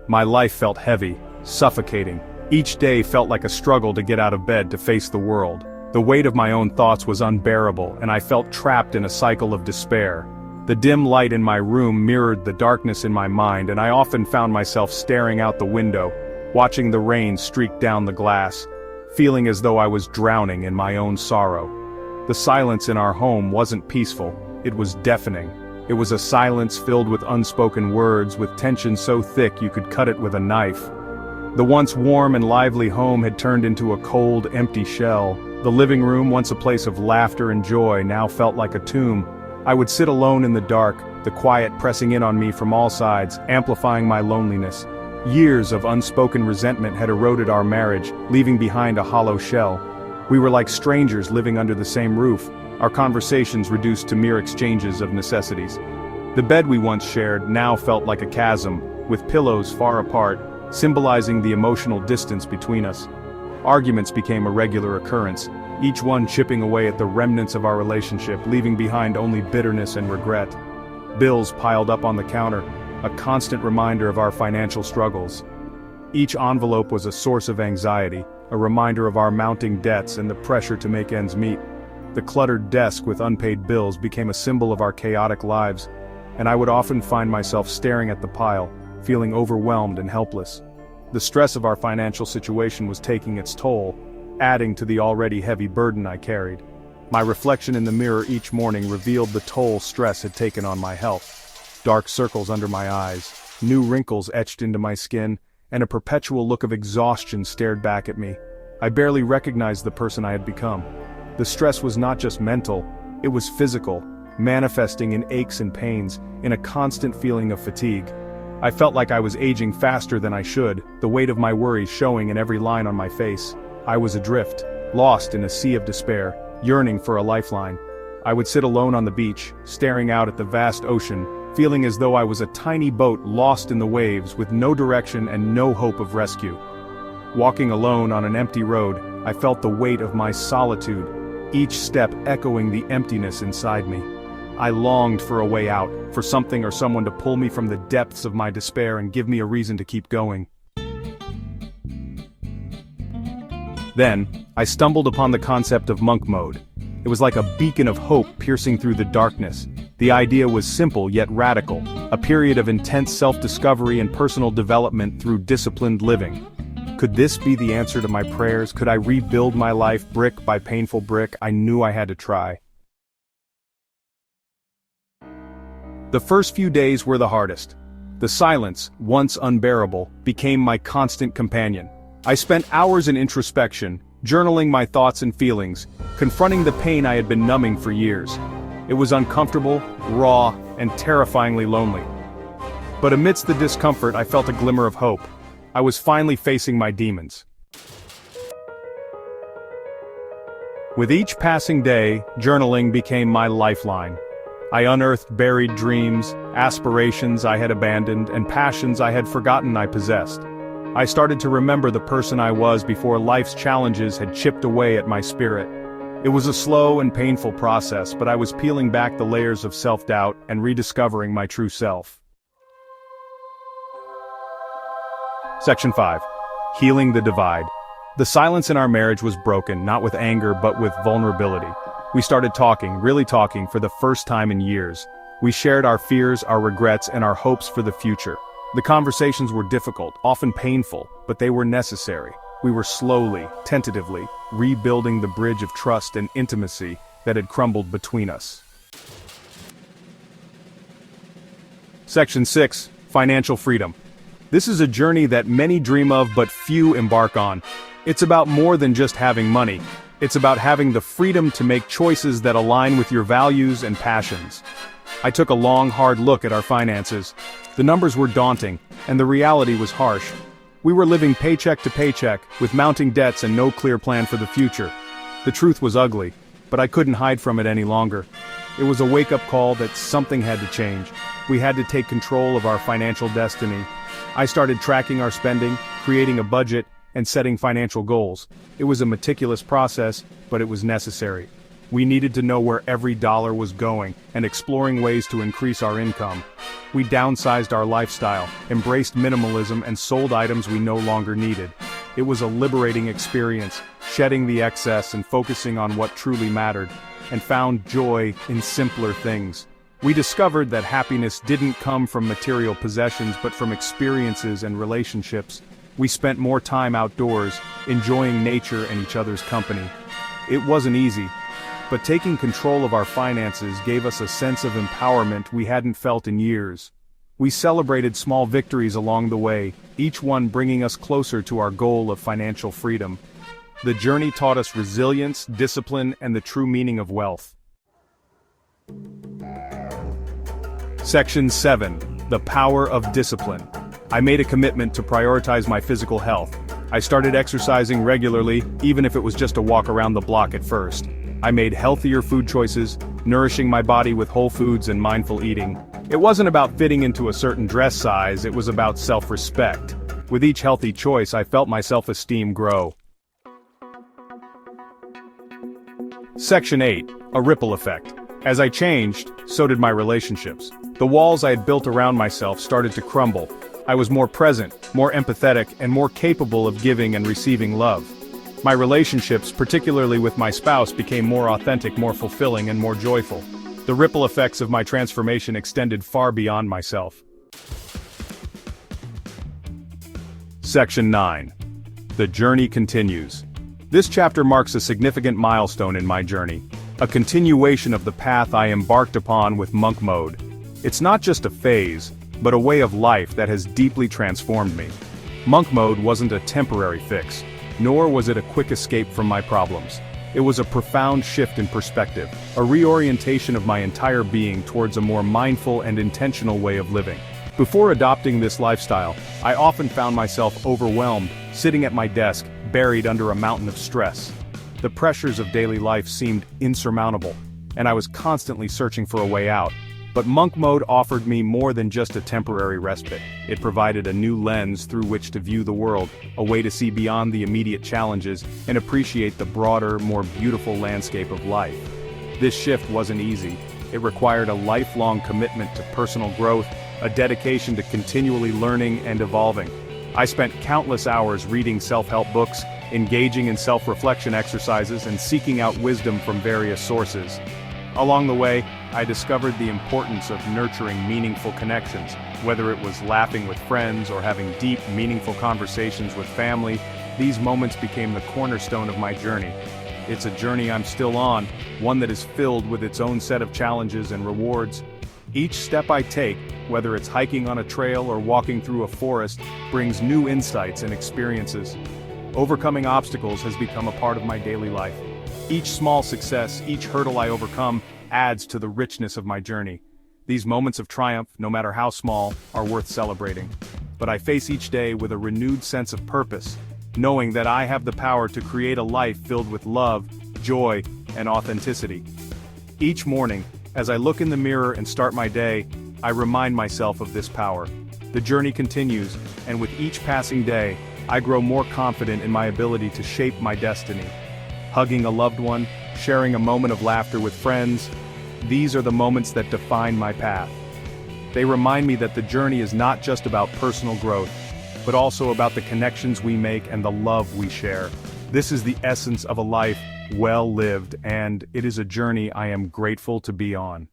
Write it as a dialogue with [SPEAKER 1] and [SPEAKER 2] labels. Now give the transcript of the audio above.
[SPEAKER 1] My life felt heavy, suffocating. Each day felt like a struggle to get out of bed to face the world. The weight of my own thoughts was unbearable, and I felt trapped in a cycle of despair. The dim light in my room mirrored the darkness in my mind, and I often found myself staring out the window, watching the rain streak down the glass, feeling as though I was drowning in my own sorrow. The silence in our home wasn't peaceful, it was deafening. It was a silence filled with unspoken words, with tension so thick you could cut it with a knife. The once warm and lively home had turned into a cold, empty shell. The living room, once a place of laughter and joy, now felt like a tomb. I would sit alone in the dark, the quiet pressing in on me from all sides, amplifying my loneliness. Years of unspoken resentment had eroded our marriage, leaving behind a hollow shell. We were like strangers living under the same roof, our conversations reduced to mere exchanges of necessities. The bed we once shared now felt like a chasm, with pillows far apart, symbolizing the emotional distance between us. Arguments became a regular occurrence, each one chipping away at the remnants of our relationship, leaving behind only bitterness and regret. Bills piled up on the counter, a constant reminder of our financial struggles. Each envelope was a source of anxiety, a reminder of our mounting debts and the pressure to make ends meet. The cluttered desk with unpaid bills became a symbol of our chaotic lives, and I would often find myself staring at the pile, feeling overwhelmed and helpless. The stress of our financial situation was taking its toll, adding to the already heavy burden I carried. My reflection in the mirror each morning revealed the toll stress had taken on my health. Dark circles under my eyes, new wrinkles etched into my skin, and a perpetual look of exhaustion stared back at me. I barely recognized the person I had become. The stress was not just mental, it was physical, manifesting in aches and pains, in a constant feeling of fatigue. I felt like I was aging faster than I should, the weight of my worries showing in every line on my face. I was adrift, lost in a sea of despair, yearning for a lifeline. I would sit alone on the beach, staring out at the vast ocean, feeling as though I was a tiny boat lost in the waves with no direction and no hope of rescue. Walking alone on an empty road, I felt the weight of my solitude, each step echoing the emptiness inside me. I longed for a way out, for something or someone to pull me from the depths of my despair and give me a reason to keep going. Then, I stumbled upon the concept of monk mode. It was like a beacon of hope piercing through the darkness. The idea was simple yet radical, a period of intense self-discovery and personal development through disciplined living. Could this be the answer to my prayers? Could I rebuild my life brick by painful brick? I knew I had to try. The first few days were the hardest. The silence, once unbearable, became my constant companion. I spent hours in introspection, journaling my thoughts and feelings, confronting the pain I had been numbing for years. It was uncomfortable, raw, and terrifyingly lonely. But amidst the discomfort, I felt a glimmer of hope. I was finally facing my demons. With each passing day, journaling became my lifeline. I unearthed buried dreams, aspirations I had abandoned, and passions I had forgotten I possessed. I started to remember the person I was before life's challenges had chipped away at my spirit. It was a slow and painful process, but I was peeling back the layers of self-doubt and rediscovering my true self. Section 5. Healing the divide. The silence in our marriage was broken, not with anger but with vulnerability. We started talking, really talking, for the first time in years. We shared our fears, our regrets, and our hopes for the future. The conversations were difficult, often painful, but they were necessary. We were slowly, tentatively, rebuilding the bridge of trust and intimacy that had crumbled between us. Section 6. Financial freedom. This is a journey that many dream of but few embark on. It's about more than just having money. It's about having the freedom to make choices that align with your values and passions. I took a long, hard look at our finances. The numbers were daunting, and the reality was harsh. We were living paycheck to paycheck, with mounting debts and no clear plan for the future. The truth was ugly, but I couldn't hide from it any longer. It was a wake-up call that something had to change. We had to take control of our financial destiny. I started tracking our spending, creating a budget, and setting financial goals. It was a meticulous process, but it was necessary. We needed to know where every dollar was going and exploring ways to increase our income. We downsized our lifestyle, embraced minimalism and sold items we no longer needed. It was a liberating experience, shedding the excess and focusing on what truly mattered, and found joy in simpler things. We discovered that happiness didn't come from material possessions but from experiences and relationships. We spent more time outdoors, enjoying nature and each other's company. It wasn't easy, but taking control of our finances gave us a sense of empowerment we hadn't felt in years. We celebrated small victories along the way, each one bringing us closer to our goal of financial freedom. The journey taught us resilience, discipline, and the true meaning of wealth. Section 7. The Power of Discipline. I made a commitment to prioritize my physical health. I started exercising regularly, even if it was just a walk around the block at first. I made healthier food choices, nourishing my body with whole foods and mindful eating. It wasn't about fitting into a certain dress size, it was about self-respect. With each healthy choice, I felt my self-esteem grow. Section 8. A ripple effect. As I changed, so did my relationships. The walls I had built around myself started to crumble. I was more present, more empathetic, and more capable of giving and receiving love. My relationships, particularly with my spouse, became more authentic, more fulfilling, and more joyful. The ripple effects of my transformation extended far beyond myself. Section 9. The journey continues. This chapter marks a significant milestone in my journey, a continuation of the path I embarked upon with monk mode. It's not just a phase, but a way of life that has deeply transformed me. Monk mode wasn't a temporary fix, nor was it a quick escape from my problems. It was a profound shift in perspective, a reorientation of my entire being towards a more mindful and intentional way of living. Before adopting this lifestyle, I often found myself overwhelmed, sitting at my desk, buried under a mountain of stress. The pressures of daily life seemed insurmountable, and I was constantly searching for a way out. But monk mode offered me more than just a temporary respite. It provided a new lens through which to view the world, a way to see beyond the immediate challenges and appreciate the broader, more beautiful landscape of life. This shift wasn't easy. It required a lifelong commitment to personal growth, a dedication to continually learning and evolving. I spent countless hours reading self-help books, engaging in self-reflection exercises, and seeking out wisdom from various sources. Along the way, I discovered the importance of nurturing meaningful connections, whether it was laughing with friends or having deep, meaningful conversations with family. These moments became the cornerstone of my journey. It's a journey I'm still on, one that is filled with its own set of challenges and rewards. Each step I take, whether it's hiking on a trail or walking through a forest, brings new insights and experiences. Overcoming obstacles has become a part of my daily life. Each small success, each hurdle I overcome, adds to the richness of my journey. These moments of triumph, no matter how small, are worth celebrating. But I face each day with a renewed sense of purpose, knowing that I have the power to create a life filled with love, joy, and authenticity. Each morning, as I look in the mirror and start my day, I remind myself of this power. The journey continues, and with each passing day, I grow more confident in my ability to shape my destiny. Hugging a loved one, sharing a moment of laughter with friends, these are the moments that define my path. They remind me that the journey is not just about personal growth, but also about the connections we make and the love we share. This is the essence of a life well lived, and it is a journey I am grateful to be on.